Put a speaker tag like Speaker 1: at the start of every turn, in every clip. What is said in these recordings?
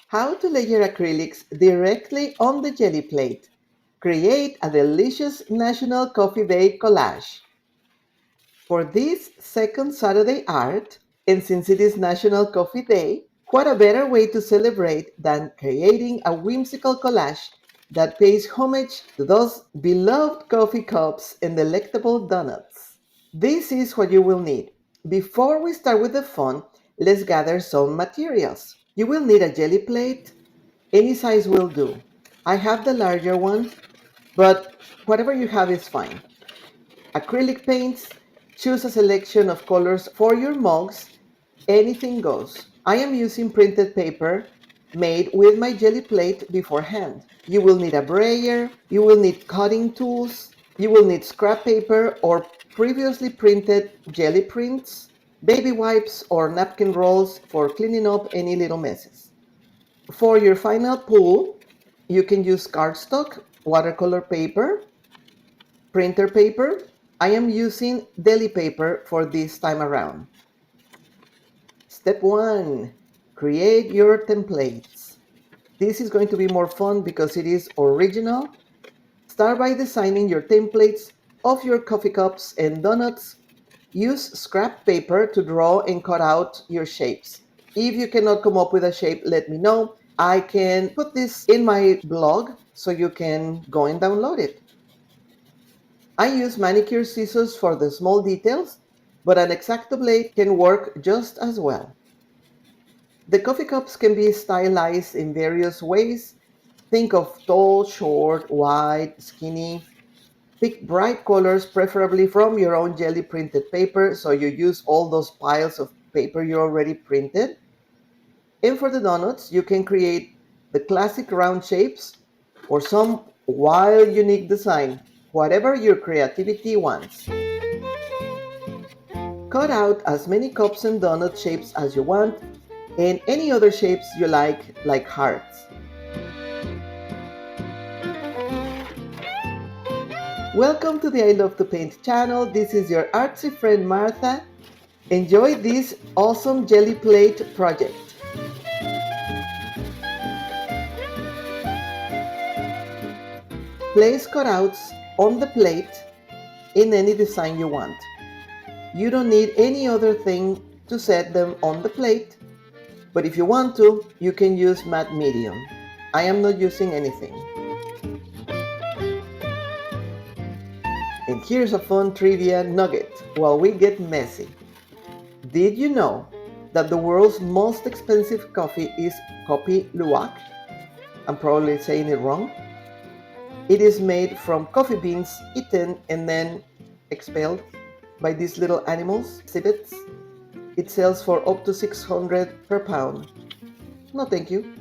Speaker 1: How to layer acrylics directly on the jelly plate. Create a delicious National Coffee Day collage. For this second Saturday art, and since it is National Coffee Day, what a better way to celebrate than creating a whimsical collage that pays homage to those beloved coffee cups and delectable donuts. This is what you will need. Before we start with the fun, let's gather some materials. You will need a jelly plate. Any size will do. I have the larger one, but whatever you have is fine. Acrylic paints, choose a selection of colors for your mugs, anything goes. I am using printed paper made with my jelly plate beforehand. You will need a brayer, you will need cutting tools, you will need scrap paper or previously printed jelly prints, baby wipes or napkin rolls for cleaning up any little messes. For your final pool, you can use cardstock, watercolor paper, printer paper. I am using deli paper for this time around. Step 1. Create your templates. This is going to be more fun because it is original. Start by designing your templates of your coffee cups and donuts. Use scrap paper to draw and cut out your shapes. If you cannot come up with a shape, let me know. I can put this in my blog so you can go and download it. I use manicure scissors for the small details, but an X-Acto blade can work just as well. The coffee cups can be stylized in various ways. Think of tall, short, wide, skinny. Pick bright colors, preferably from your own jelly printed paper, so you use all those piles of paper you already printed. And for the donuts, you can create the classic round shapes or some wild, unique design, whatever your creativity wants. Cut out as many cups and donut shapes as you want, and any other shapes you like hearts. Welcome to the I Love to Paint channel. This is your artsy friend Martha. Enjoy this awesome jelly plate project. Place cutouts on the plate in any design you want. You don't need any other thing to set them on the plate, but if you want to, you can use matte medium. I am not using anything. And here's a fun trivia nugget while we get messy. Did you know that the world's most expensive coffee is Kopi Luwak? I'm probably saying it wrong. It is made from coffee beans eaten and then expelled by these little animals, civets. It sells for up to 600 per pound. No thank you.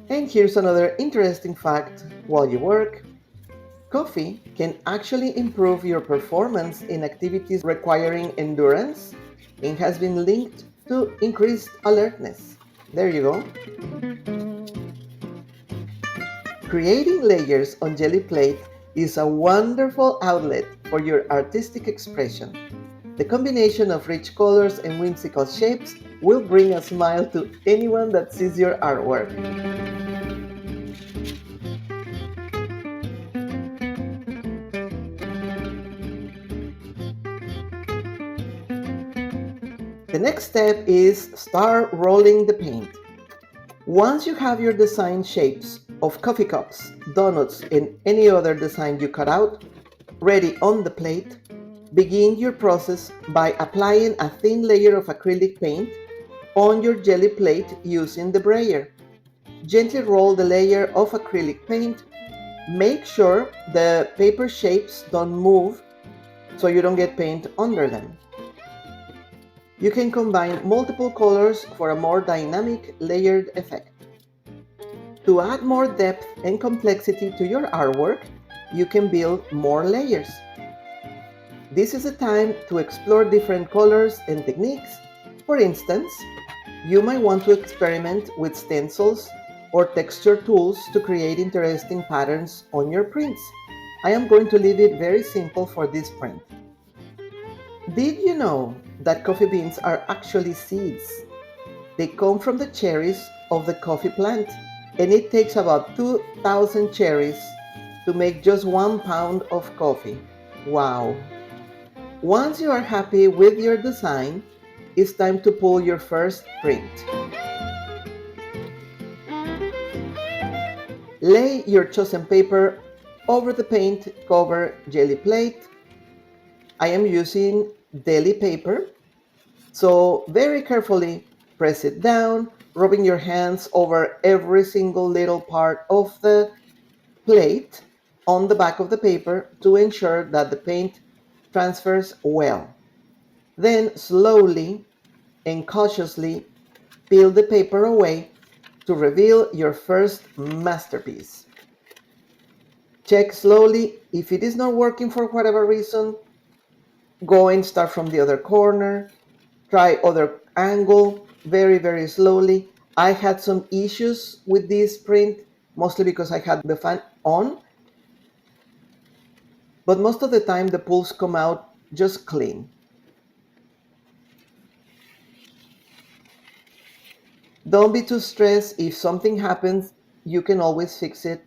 Speaker 1: And here's another interesting fact while you work. Coffee can actually improve your performance in activities requiring endurance and has been linked to increased alertness. There you go. Creating layers on jelly plate is a wonderful outlet for your artistic expression. The combination of rich colors and whimsical shapes will bring a smile to anyone that sees your artwork. The next step is start rolling the paint. Once you have your design shapes of coffee cups, donuts, and any other design you cut out ready on the plate, begin your process by applying a thin layer of acrylic paint on your jelly plate using the brayer. Gently roll the layer of acrylic paint. Make sure the paper shapes don't move so you don't get paint under them. You can combine multiple colors for a more dynamic layered effect. To add more depth and complexity to your artwork, you can build more layers. This is a time to explore different colors and techniques. For instance, you might want to experiment with stencils or texture tools to create interesting patterns on your prints. I am going to leave it very simple for this print. Did you know that coffee beans are actually seeds? They come from the cherries of the coffee plant, and it takes about 2,000 cherries to make just 1 pound of coffee. Wow! Once you are happy with your design, it's time to pull your first print. Lay your chosen paper over the paint cover jelly plate. I am using deli paper, so very carefully press it down, rubbing your hands over every single little part of the plate on the back of the paper to ensure that the paint transfers well. Then slowly and cautiously peel the paper away to reveal your first masterpiece. Check slowly if it is not working for whatever reason. Go and start from the other corner. Try other angle very slowly. I had some issues with this print, mostly because I had the fan on, but most of the time the pulls come out just clean. Don't be too stressed. If something happens, you can always fix it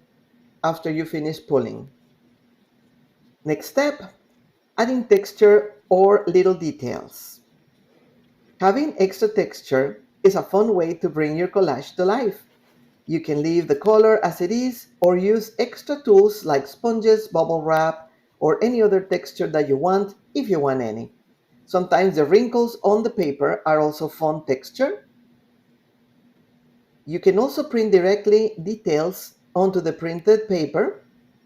Speaker 1: after you finish pulling. Next step, adding texture or little details. Having extra texture is a fun way to bring your collage to life. You can leave the color as it is or use extra tools like sponges, bubble wrap, or any other texture that you want if you want any. Sometimes the wrinkles on the paper are also fun texture. You can also print directly details onto the printed paper,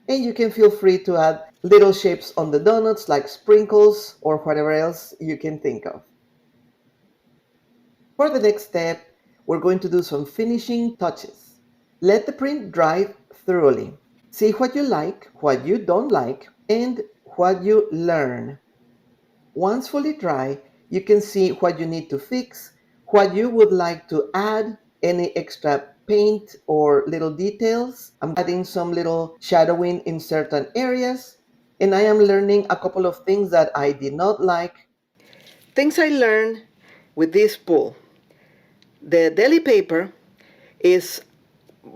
Speaker 1: and you can feel free to add little shapes on the donuts like sprinkles or whatever else you can think of. For the next step, we're going to do some finishing touches. Let the print dry thoroughly. See what you like, what you don't like, and what you learn. Once fully dry, you can see what you need to fix, what you would like to add, any extra paint or little details. I'm adding some little shadowing in certain areas, and I am learning a couple of things that I did not like. Things I learned with this pull. The deli paper is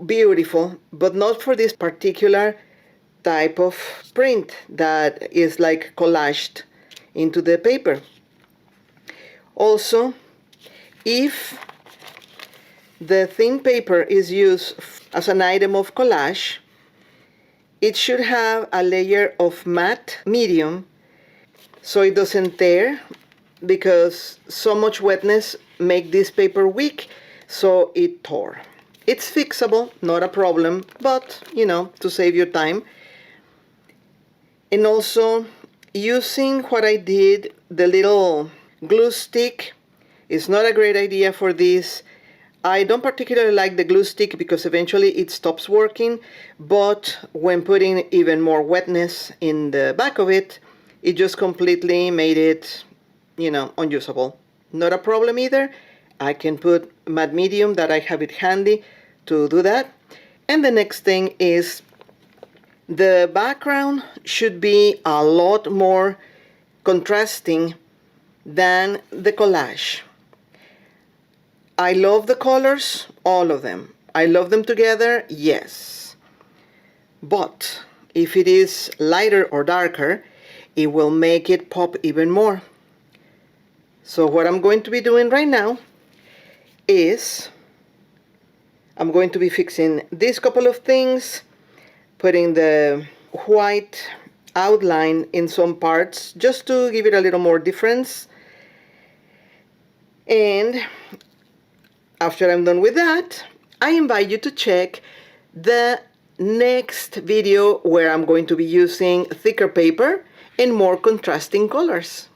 Speaker 1: beautiful, but not for this particular type of print that is like collaged into the paper. Also, if the thin paper is used as an item of collage, it should have a layer of matte medium so it doesn't tear, because so much wetness make this paper weak, so it tore. It's fixable, not a problem, but to save your time. And also, using what I did, the little glue stick, is not a great idea for this. I don't particularly like the glue stick because eventually it stops working, but when putting even more wetness in the back of it, it just completely made it, unusable. Not a problem either. I can put matte medium that I have it handy to do that. And the next thing is the background should be a lot more contrasting than the collage. I love the colors, all of them. I love them together, yes. But if it is lighter or darker, it will make it pop even more. So what I'm going to be doing right now is I'm going to be fixing this couple of things, putting the white outline in some parts just to give it a little more difference. And after I'm done with that, I invite you to check the next video where I'm going to be using thicker paper and more contrasting colors.